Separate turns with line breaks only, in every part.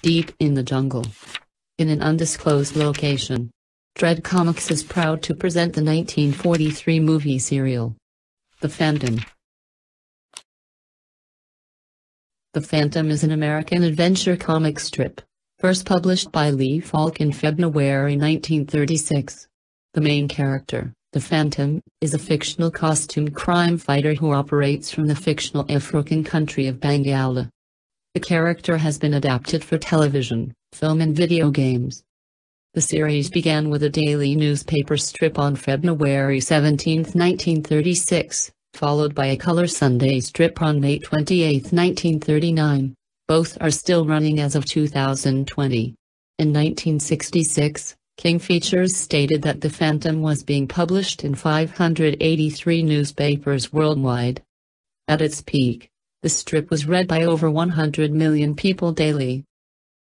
deep in the jungle. In an undisclosed location. Dread Comics is proud to present the 1943 movie serial, The Phantom. The Phantom is an American adventure comic strip, first published by Lee Falk in February 1936. The main character, the Phantom, is a fictional costumed crime fighter who operates from the fictional African country of Bangala. The character has been adapted for television, film and video games. The series began with a daily newspaper strip on February 17, 1936, followed by a color Sunday strip on May 28, 1939. Both are still running as of 2020. In 1966, King Features stated that The Phantom was being published in 583 newspapers worldwide. At its peak, the strip was read by over 100 million people daily.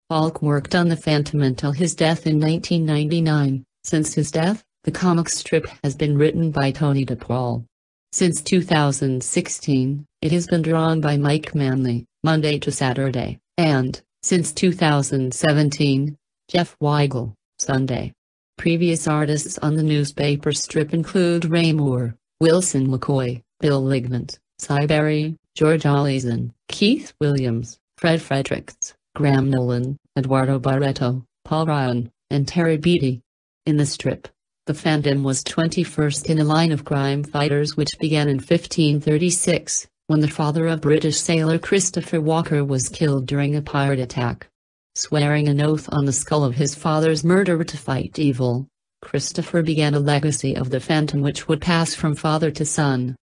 Falk worked on The Phantom until his death in 1999. Since his death, the comic strip has been written by Tony DePaul. Since 2016, it has been drawn by Mike Manley, Monday to Saturday, and, since 2017, Jeff Weigel, Sunday. Previous artists on the newspaper strip include Ray Moore, Wilson McCoy, Bill Ligmant, Cy Berry, George Allison, Keith Williams, Fred Fredericks, Graham Nolan, Eduardo Barreto, Paul Ryan, and Terry Beattie. In the strip, the Phantom was 21st in a line of crime fighters which began in 1536, when the father of British sailor Christopher Walker was killed during a pirate attack. Swearing an oath on the skull of his father's murderer to fight evil, Christopher began a legacy of the Phantom which would pass from father to son.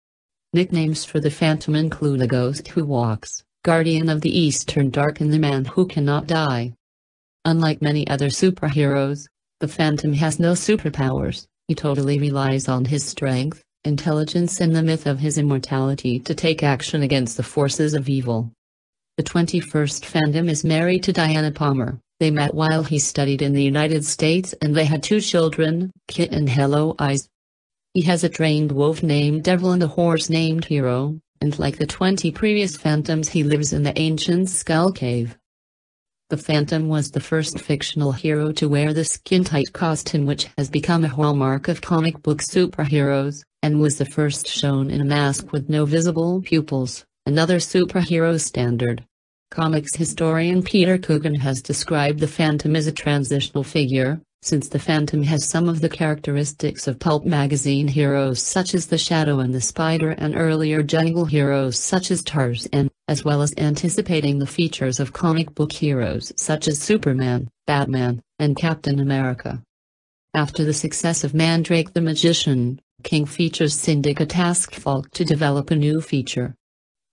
Nicknames for the Phantom include the Ghost Who Walks, Guardian of the Eastern Dark and the Man Who Cannot Die. Unlike many other superheroes, the Phantom has no superpowers. He totally relies on his strength, intelligence and the myth of his immortality to take action against the forces of evil. The 21st Phantom is married to Diana Palmer. They met while he studied in the United States and they had 2 children, Kit and Hello Eyes. He has a trained wolf named Devil and a horse named Hero, and like the 20 previous Phantoms he lives in the ancient Skull Cave. The Phantom was the first fictional hero to wear the skin-tight costume which has become a hallmark of comic book superheroes, and was the first shown in a mask with no visible pupils, another superhero standard. Comics historian Peter Coogan has described the Phantom as a transitional figure, since the Phantom has some of the characteristics of pulp magazine heroes such as the Shadow and the Spider and earlier jungle heroes such as Tarzan, as well as anticipating the features of comic book heroes such as Superman, Batman, and Captain America. After the success of Mandrake the Magician, King Features Syndicate tasked Falk to develop a new feature.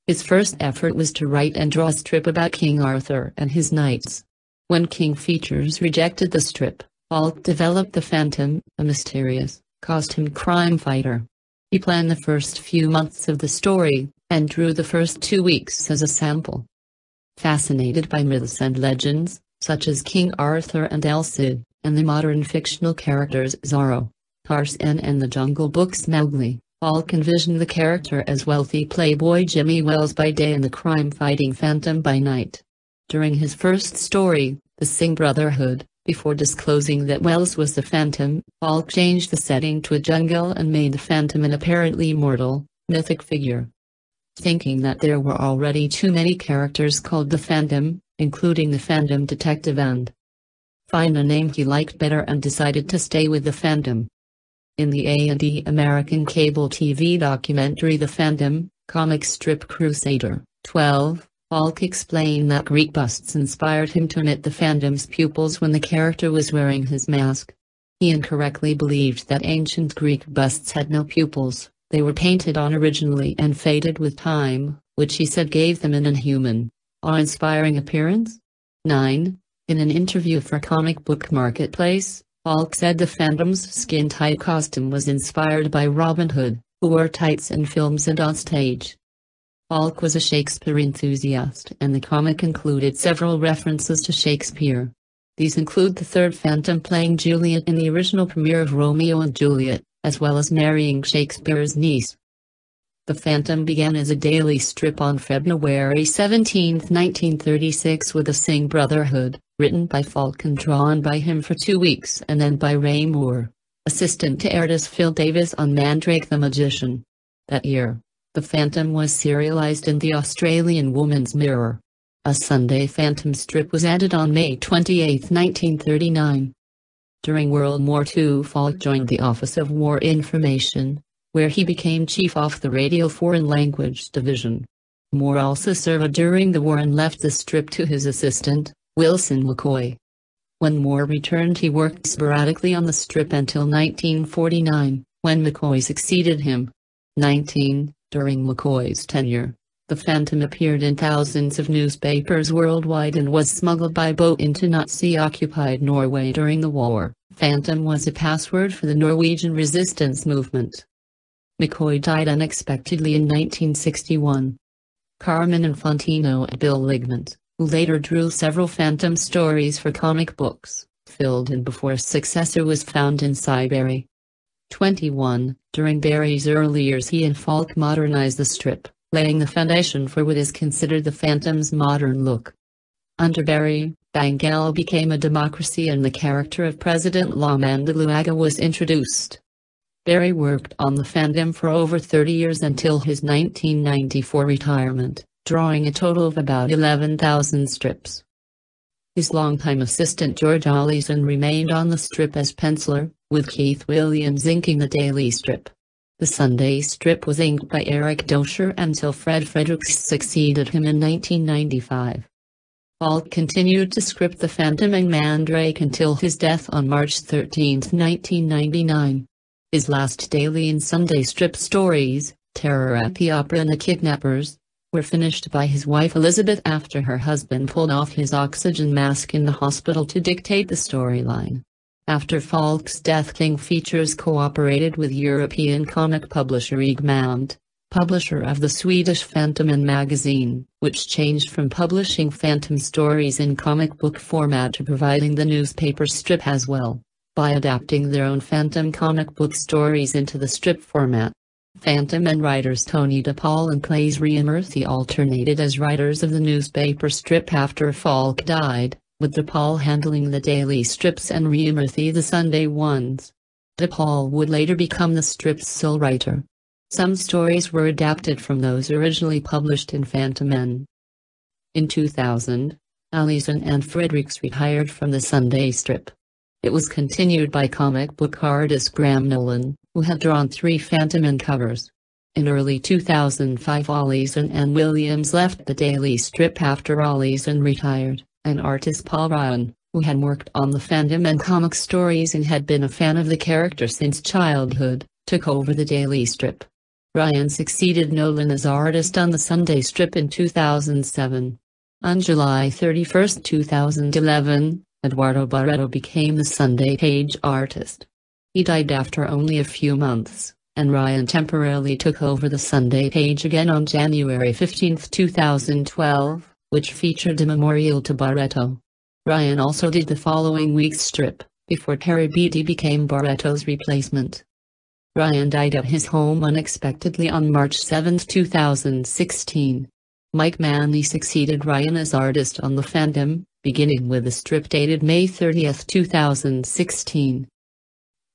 His first effort was to write and draw a strip about King Arthur and his knights. When King Features rejected the strip, Falk developed the Phantom, a mysterious, costumed crime fighter. He planned the first few months of the story, and drew the first 2 weeks as a sample. Fascinated by myths and legends, such as King Arthur and El Cid, and the modern fictional characters Zorro, Tarzan and the Jungle Book's Mowgli, Falk envisioned the character as wealthy playboy Jimmy Wells by day and the crime-fighting Phantom by night. During his first story, The Singh Brotherhood, before disclosing that Wells was the Phantom, Falk changed the setting to a jungle and made the Phantom an apparently mortal, mythic figure. Thinking that there were already too many characters called the Phantom, including the Phantom Detective and find a name he liked better and decided to stay with the Phantom. In the A&E American cable TV documentary The Phantom, comic strip Crusader, 12, Falk explained that Greek busts inspired him to omit the Phantom's pupils when the character was wearing his mask. He incorrectly believed that ancient Greek busts had no pupils, they were painted on originally and faded with time, which he said gave them an inhuman, awe-inspiring appearance. 9. In an interview for Comic Book Marketplace, Falk said the Phantom's skin-tight costume was inspired by Robin Hood, who wore tights in films and on stage. Falk was a Shakespeare enthusiast and the comic included several references to Shakespeare. These include the third Phantom playing Juliet in the original premiere of Romeo and Juliet, as well as marrying Shakespeare's niece. The Phantom began as a daily strip on February 17, 1936 with the Singh Brotherhood, Written by Falk and drawn by him for 2 weeks and then by Ray Moore, assistant to artist Phil Davis on Mandrake the Magician. That year, The Phantom was serialized in the Australian Woman's Mirror. A Sunday Phantom strip was added on May 28, 1939. During World War II, Falk joined the Office of War Information, where he became chief of the Radio Foreign Language Division. Moore also served during the war and left the strip to his assistant, Wilson McCoy. When Moore returned, he worked sporadically on the strip until 1949, when McCoy succeeded him. During McCoy's tenure, The Phantom appeared in thousands of newspapers worldwide and was smuggled by boat into Nazi-occupied Norway during the war. Phantom was a password for the Norwegian resistance movement. McCoy died unexpectedly in 1961. Carmen Infantino and Bill Ligmant, who later drew several Phantom stories for comic books, filled in before a successor was found in Siberia. 21. During Barry's early years, he and Falk modernized the strip, laying the foundation for what is considered the Phantom's modern look. Under Barry, Bengal became a democracy and the character of President La Mandaluyga was introduced. Barry worked on the Phantom for over 30 years until his 1994 retirement, drawing a total of about 11,000 strips. His longtime assistant George Allison remained on the strip as penciler, with Keith Williams inking the daily strip. The Sunday strip was inked by Eric Dosher until Fred Fredericks succeeded him in 1995. Falk continued to script The Phantom and Mandrake until his death on March 13, 1999. His last daily and Sunday strip stories, Terror at the Opera and The Kidnappers, were finished by his wife Elizabeth after her husband pulled off his oxygen mask in the hospital to dictate the storyline. After Falk's death, King Features cooperated with European comic publisher Egmont, publisher of the Swedish Phantomen magazine, which changed from publishing Phantom stories in comic book format to providing the newspaper strip as well, by adapting their own Phantom comic book stories into the strip format. Phantom and writers Tony DePaul and Claes Reimurthy alternated as writers of the newspaper strip after Falk died, with DePaul handling the daily strips and Reimurthy the Sunday ones. DePaul would later become the strip's sole writer. Some stories were adapted from those originally published in Phantomen. In 2000, Allison and Fredericks retired from the Sunday strip. It was continued by comic book artist Graham Nolan, who had drawn 3 Phantomen covers. In early 2005, Allison and Williams left the daily strip after Allison retired, and artist Paul Ryan, who had worked on the Phantom and comic stories and had been a fan of the character since childhood, took over the daily strip. Ryan succeeded Nolan as artist on the Sunday strip in 2007. On July 31, 2011, Eduardo Barreto became the Sunday page artist. He died after only a few months, and Ryan temporarily took over the Sunday page again on January 15, 2012, which featured a memorial to Barreto. Ryan also did the following week's strip, before Terry Beattie became Barreto's replacement. Ryan died at his home unexpectedly on March 7, 2016. Mike Manley succeeded Ryan as artist on The Phantom, beginning with the strip dated May 30, 2016.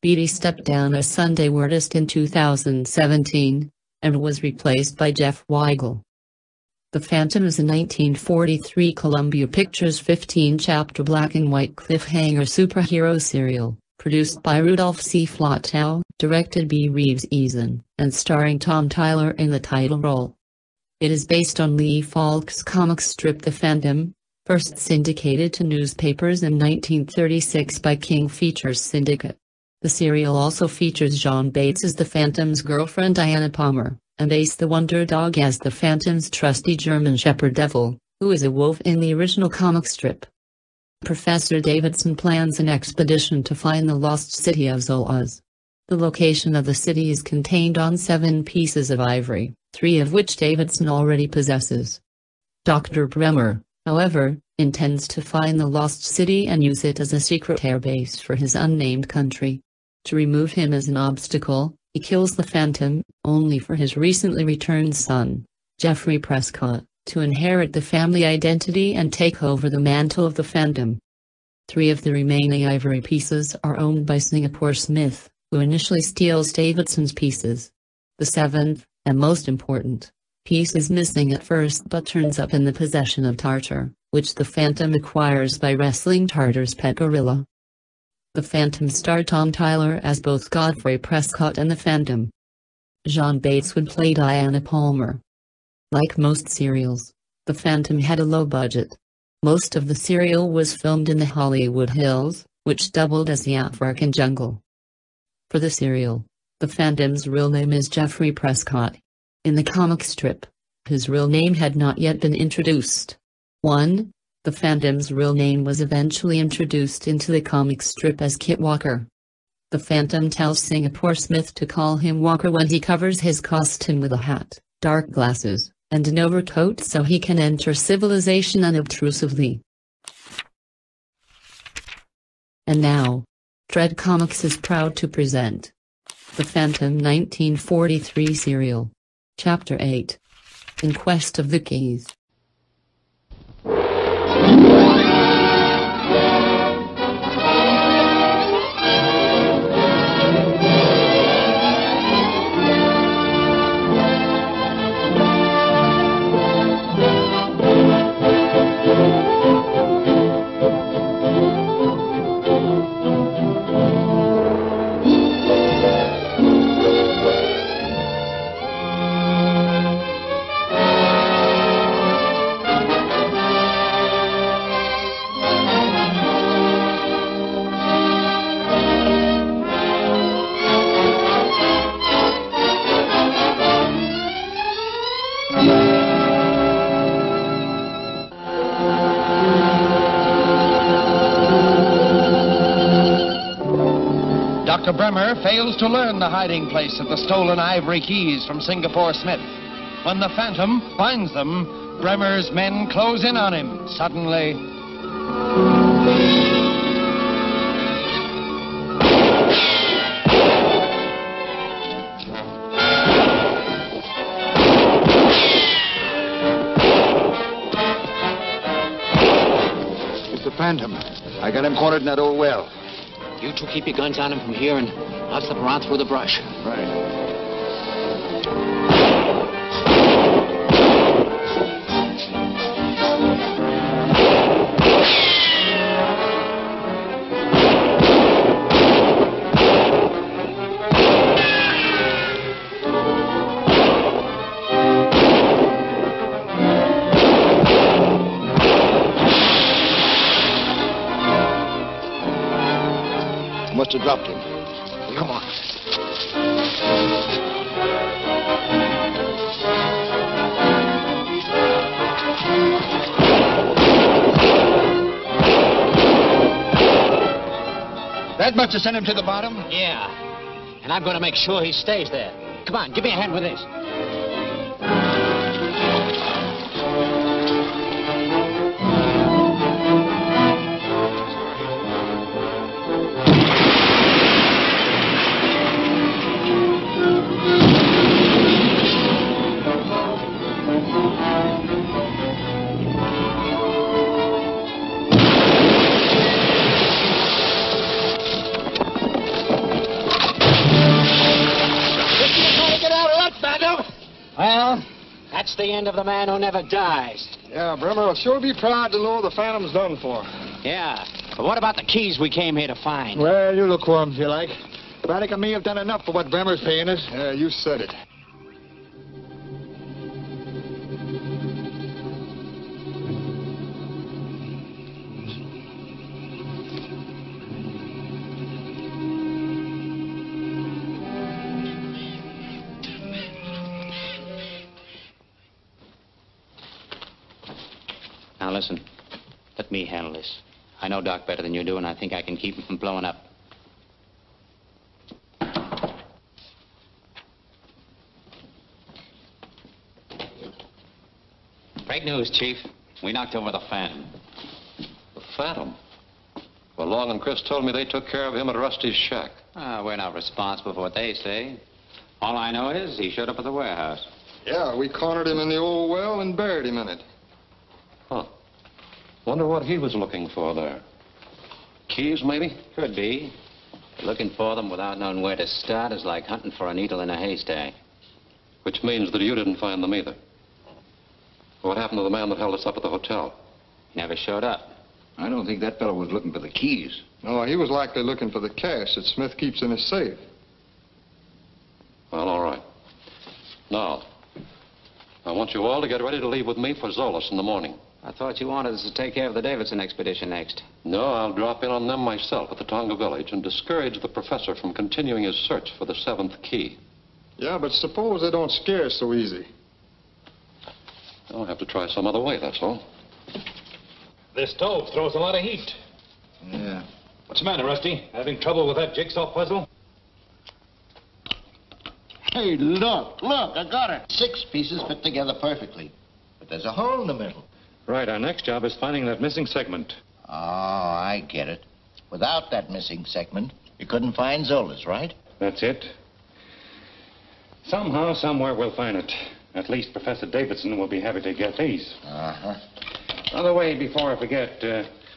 Beattie stepped down as Sunday artist in 2017, and was replaced by Jeff Weigel. The Phantom is a 1943 Columbia Pictures 15-chapter black-and-white cliffhanger superhero serial, produced by Rudolph C. Flatow, directed by Reeves Eason, and starring Tom Tyler in the title role. It is based on Lee Falk's comic strip The Phantom, first syndicated to newspapers in 1936 by King Features Syndicate. The serial also features Jeanne Bates as the Phantom's girlfriend Diana Palmer, and Ace the Wonder Dog as the Phantom's trusty German Shepherd Devil, who is a wolf in the original comic strip. Professor Davidson plans an expedition to find the Lost City of Zoloz. The location of the city is contained on 7 pieces of ivory, 3 of which Davidson already possesses. Dr. Bremmer, however, intends to find the Lost City and use it as a secret airbase for his unnamed country. To remove him as an obstacle, he kills the Phantom, only for his recently returned son, Geoffrey Prescott, to inherit the family identity and take over the mantle of the Phantom. 3 of the remaining ivory pieces are owned by Singapore Smith, who initially steals Davidson's pieces. The 7th, and most important, piece is missing at first but turns up in the possession of Tartar, which the Phantom acquires by wrestling Tartar's pet gorilla. The Phantom starred Tom Tyler as both Geoffrey Prescott and the Phantom. Jeanne Bates would play Diana Palmer. Like most serials, the Phantom had a low budget. Most of the serial was filmed in the Hollywood Hills, which doubled as the African jungle. For the serial, the Phantom's real name is Geoffrey Prescott. In the comic strip, his real name had not yet been introduced. 1. The Phantom's real name was eventually introduced into the comic strip as Kit Walker. The Phantom tells Singapore Smith to call him Walker when he covers his costume with a hat, dark glasses, and an overcoat so he can enter civilization unobtrusively. And now, Dread Comics is proud to present The Phantom 1943 serial. Chapter 8. In Quest of the Keys.
Dr. Bremmer fails to learn the hiding place of the stolen ivory keys from Singapore Smith. When the Phantom finds them, Bremmer's men close in on him. Suddenly...
It's the Phantom. I got him cornered in that old well.
You two keep your guns on him from here, and I'll slip around through the brush.
Right. Must have dropped him. Come on. That must have sent him to the bottom?
Yeah. And I'm going to make sure he stays there. Come on, give me a hand with this. Well, that's the end of the man who never dies.
Yeah, Bremmer will sure be proud to know the Phantom's done for.
Yeah, but what about the keys we came here to find?
Well, you look for 'em if you like. Braddock and me have done enough for what Bremmer's paying us. You said it.
Now listen, let me handle this. I know Doc better than you do, and I think I can keep him from blowing up. Great news, Chief. We knocked over the Phantom.
The Phantom? Well, Long and Chris told me they took care of him at Rusty's shack.
We're not responsible for what they say. All I know is he showed up at the warehouse.
Yeah, we cornered him in the old well and buried him in it.
Huh. Wonder what he was looking for there. keys, maybe?
Could be. Looking for them without knowing where to start is like hunting for a needle in a haystack.
Which means that you didn't find them either. What happened to the man that held us up at the hotel?
He never showed up.
I don't think that fellow was looking for the keys.
No, he was likely looking for the cash that Smith keeps in his safe.
Well, all right. Now, I want you all to get ready to leave with me for Zoloz in the morning.
I thought you wanted us to take care of the Davidson expedition next.
No, I'll drop in on them myself at the Tonga village and discourage the professor from continuing his search for the 7th key.
Yeah, but suppose they don't scare us so easy.
I'll have to try some other way, that's all.
This stove throws a lot of heat.
Yeah.
What's the matter, Rusty? Having trouble with that jigsaw puzzle?
Hey, look, I got it. 6 pieces fit together perfectly. But there's a hole in the middle.
Right, our next job is finding that missing segment.
Oh, I get it. Without that missing segment, you couldn't find Zoloz, right?
That's it. Somehow, somewhere, we'll find it. At least Professor Davidson will be happy to get these.
Uh-huh.
By the way, before I forget,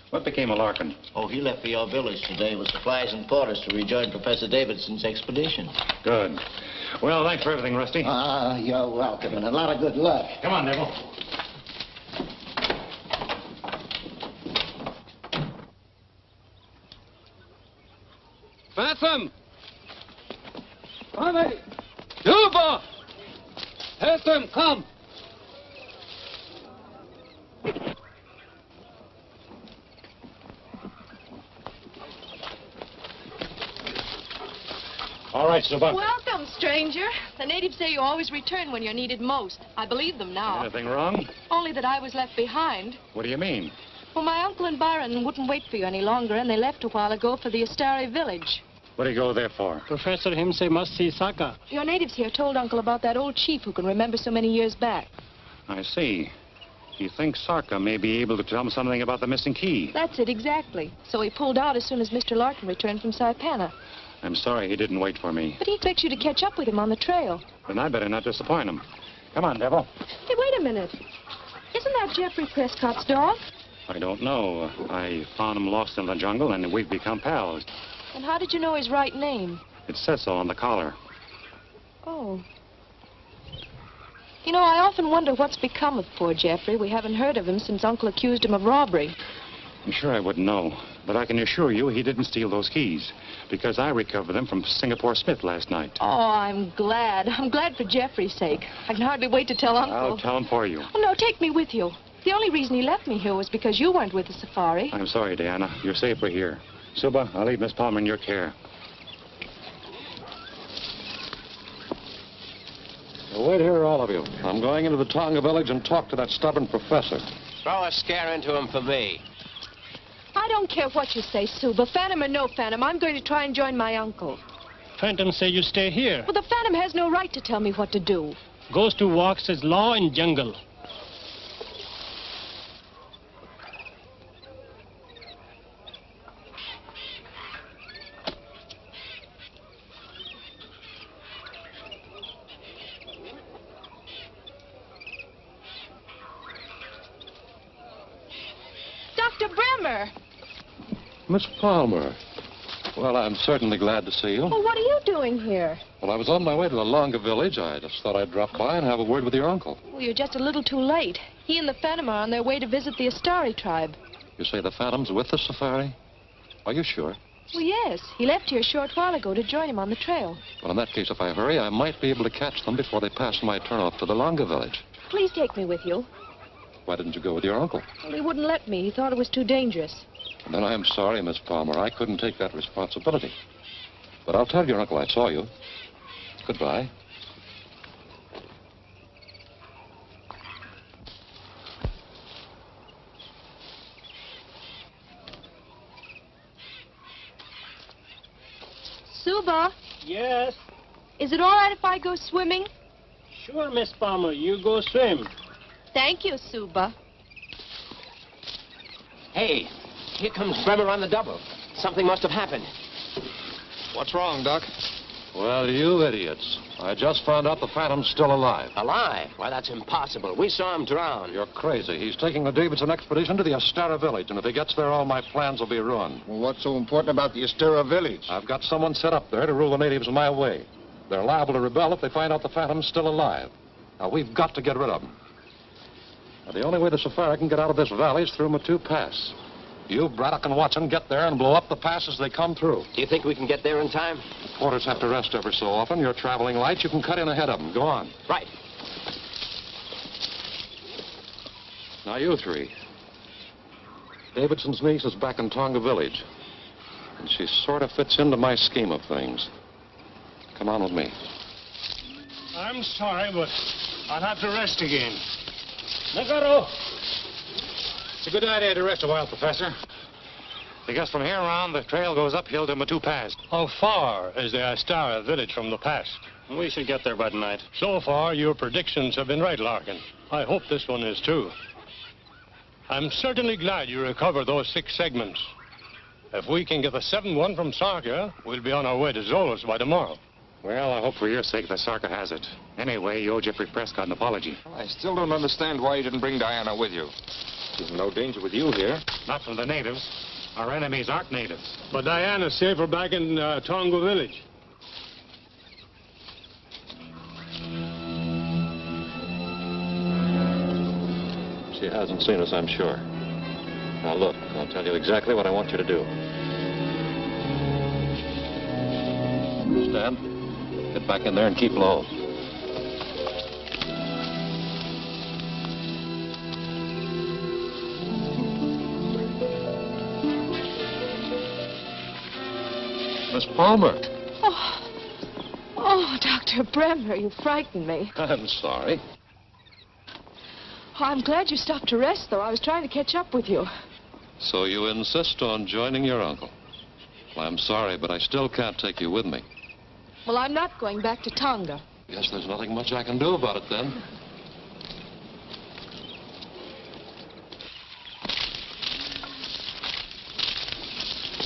what became of Larkin?
Oh, he left for your village today with supplies and quarters to rejoin Professor Davidson's expedition.
Good. Well, thanks for everything, Rusty.
Ah, you're welcome, and a lot of good luck.
Come on, Neville.
Fathom! Come! Juba! Fathom, come!
All right, Suba.
Welcome, stranger. The natives say you always return when you're needed most. I believe them now.
Anything wrong?
Only that I was left behind.
What do you mean?
Well, my uncle and Byron wouldn't wait for you any longer, and they left a while ago for the Astari village.
What do you go there for?
Professor him say must see Saka.
Your natives here told Uncle about that old chief who can remember so many years back.
I see. He thinks Sarka may be able to tell him something about the missing key.
That's it, exactly. So he pulled out as soon as Mr. Larkin returned from Saipana.
I'm sorry he didn't wait for me.
But he expects you to catch up with him on the trail.
Then I better not disappoint him. Come on, Devil.
Hey, wait a minute. Isn't that Geoffrey Prescott's dog?
I don't know. I found him lost in the jungle, and we've become pals.
And how did you know his right name?
It says so on the collar.
Oh. You know, I often wonder what's become of poor Geoffrey. We haven't heard of him since Uncle accused him of robbery.
I'm sure I wouldn't know. But I can assure you he didn't steal those keys, because I recovered them from Singapore Smith last night.
Oh, I'm glad. I'm glad for Geoffrey's sake. I can hardly wait to tell Uncle.
I'll tell him for you.
Oh, no, take me with you. The only reason he left me here was because you weren't with the safari.
I'm sorry, Diana. You're safer here. Suba, I'll leave Miss Palmer in your care.
Now, wait here, all of you. I'm going into the Tonga village and talk to that stubborn professor.
Throw a scare into him for me.
I don't care what you say, Suba. Phantom or no Phantom, I'm going to try and join my uncle.
Phantom say you stay here.
Well, the Phantom has no right to tell me what to do.
Goes to walk says law in jungle.
Dr. Bremmer!
Miss Palmer. Well, I'm certainly glad to see you.
Well, what are you doing here?
Well, I was on my way to the Longa village. I just thought I'd drop by and have a word with your uncle.
Well, you're just a little too late. He and the Phantom are on their way to visit the Astari tribe.
You say the Phantom's with the safari? Are you sure?
Well, yes. He left here a short while ago to join him on the trail.
Well, in that case, if I hurry, I might be able to catch them before they pass my turnoff to the Longa village.
Please take me with you.
Why didn't you go with your uncle?
Well, he wouldn't let me. He thought it was too dangerous.
Then I am sorry, Miss Palmer. I couldn't take that responsibility. But I'll tell your uncle I saw you. Goodbye.
Suba,
Yes.
is it all right if I go swimming?
Sure, Miss Palmer. You go swim.
Thank you, Suba.
Hey, here comes Bremmer on the double. Something must have happened.
What's wrong, Doc?
Well, you idiots. I just found out the Phantom's still alive.
Alive? Why, that's impossible. We saw him drown.
You're crazy. He's taking the Davidson expedition to the Astera village, and if he gets there, all my plans will be ruined.
Well, what's so important about the Astera village?
I've got someone set up there to rule the natives my way. They're liable to rebel if they find out the Phantom's still alive. Now, we've got to get rid of them. Now, the only way the safari can get out of this valley is through Mattu Pass. You, Braddock, and Watson get there and blow up the pass as they come through.
Do you think we can get there in time?
The porters have to rest ever so often. You're traveling light. You can cut in ahead of them. Go on.
Right.
Now, you three. Davidson's niece is back in Tonga village. And she sort of fits into my scheme of things. Come on with me.
I'm sorry, but I'll have to rest again. Negaro!
It's a good idea to rest a while, Professor. Because from here on, the trail goes uphill to Mattu Pass.
How far is the Astara village from the pass? We should get there by tonight. So far, your predictions have been right, Larkin. I hope this one is too. I'm certainly glad you recovered those 6 segments. If we can get the 7th one from Sarka, we'll be on our way to Zoloz by tomorrow.
Well, I hope for your sake that Sarka has it. Anyway, you owe Geoffrey Prescott an apology.
I still don't understand why you didn't bring Diana with you. There's no danger with you here.
Not from the natives. Our enemies aren't natives.
But Diana's safer back in Tonga village.
She hasn't seen us, I'm sure. Now, look, I'll tell you exactly what I want you to do. Stand. Get back in there and keep low. Miss Palmer.
Oh, Dr. Bremmer, you frightened me.
I'm sorry.
Oh, I'm glad you stopped to rest, though. I was trying to catch up with you.
So you insist on joining your uncle? Well, I'm sorry, but I still can't take you with me.
Well, I'm not going back to Tonga.
Guess there's nothing much I can do about it, then.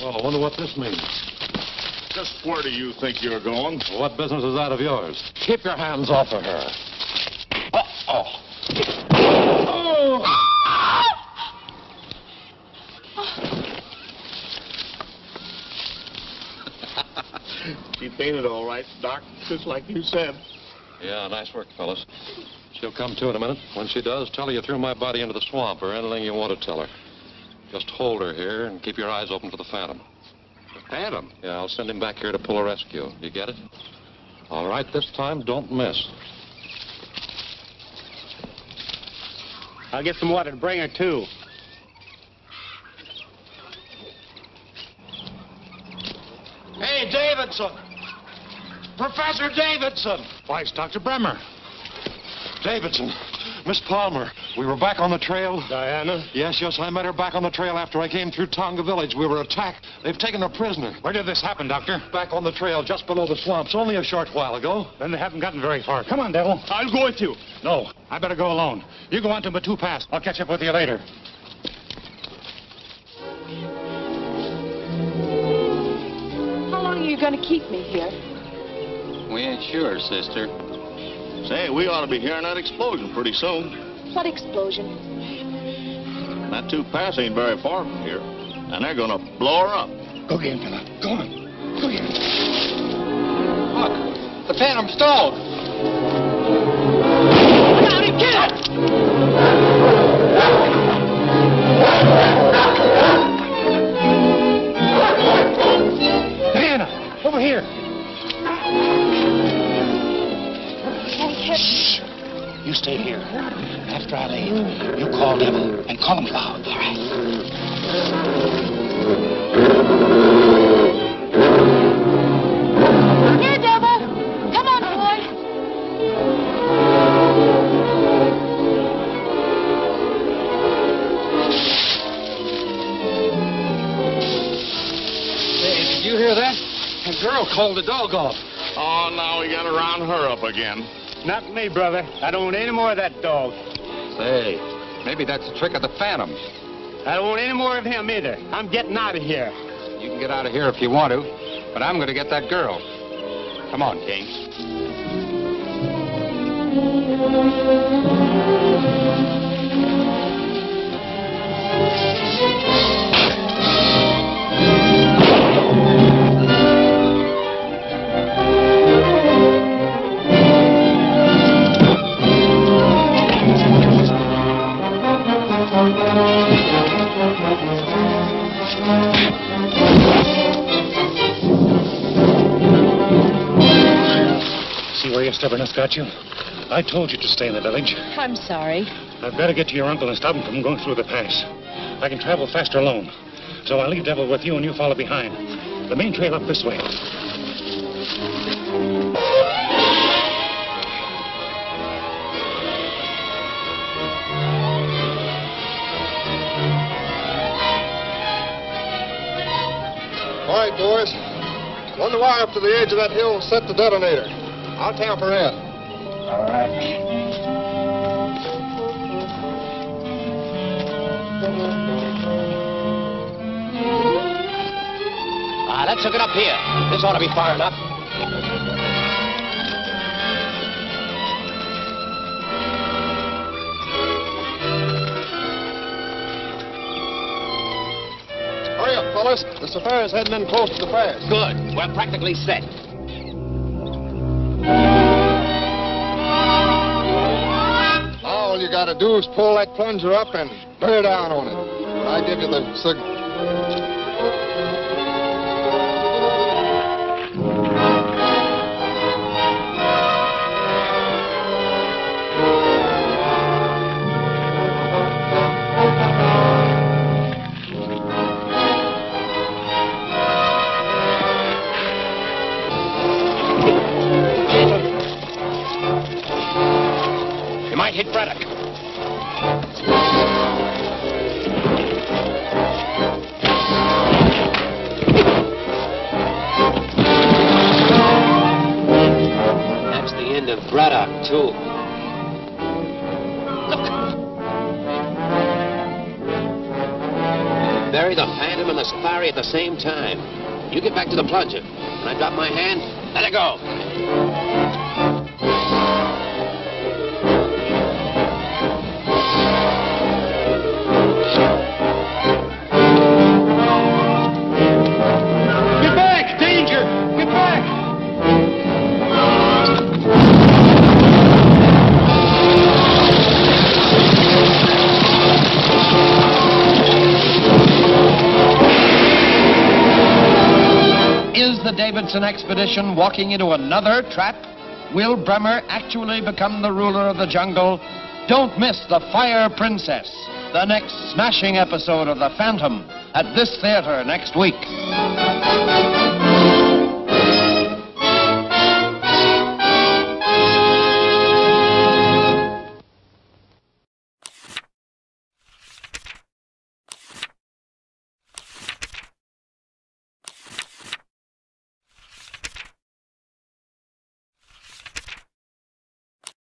Well, I wonder what this means.
Just where do you think you're going?
Well, what business is that of yours? Keep your hands off of her. Oh.
She fainted all right, Doc, just like you said.
Yeah, nice work, fellas. She'll come to in a minute. When she does, tell her you threw my body into the swamp or anything you want to tell her. Just hold her here and keep your eyes open for the Phantom.
The Phantom?
Yeah, I'll send him back here to pull a rescue. You get it? All right, this time, don't miss.
I'll get some water to bring her, too.
Hey, Davidson! Professor Davidson!
Why, it's Dr. Bremmer.
Davidson, Miss Palmer, we were back on the trail.
Diana?
Yes, I met her back on the trail after I came through Tonga village. We were attacked. They've taken her prisoner.
Where did this happen, Doctor?
Back on the trail, just below the swamps, only a short while ago.
Then they haven't gotten very far. Come on, Devil.
I'll go with you.
No, I better go alone. You go on to Mattu Pass. I'll catch up with you later.
How long are you going to keep me here?
We ain't sure, sister.
Say, we ought to be hearing that explosion pretty soon.
What explosion?
Mattu Pass ain't very far from here, and they're gonna blow her up.
Go get him, fella. Go on. Go get him.
Look, the Phantom stalled.
Look out, get it!
Diana, over here.
Shh.
You stay here. After I leave, you call Devil and call him loud. All right.
Here, Devil. Come on, boy.
Hey, did you hear that? The girl called the dog off.
Oh, now we gotta round her up again.
Not me, brother. I don't want any more of that dog.
Say, maybe that's a trick of the Phantoms.
I don't want any more of him either. I'm getting out of here.
You can get out of here if you want to, but I'm going to get that girl. Come on, King.
See where your stubbornness got you? I told you to stay in the village.
I'm sorry.
I've got to get to your uncle and stop him from going through the pass. I can travel faster alone. So I'll leave Devil with you and you follow behind. The main trail up this way.
All right, boys. Run the wire up to the edge of that hill and set the detonator. I'll tamper in.
All right.
Let's hook it up here. This ought to be far enough.
Hurry up, fellas. The Safaris heading in close to the pass.
Good. We're practically set.
All you gotta do is pull that plunger up and bear down on it. When I give you the signal.
You might hit Braddock. That's the end of Braddock, too. Look. Bury the Phantom and the Safari at the same time. You get back to the plunger. When I drop my hand, let it go.
Get back! Danger! Get back!
Is the Davidson expedition walking into another trap? Will Bremmer actually become the ruler of the jungle? Don't miss The Fire Princess, the next smashing episode of The Phantom, at this theater next week.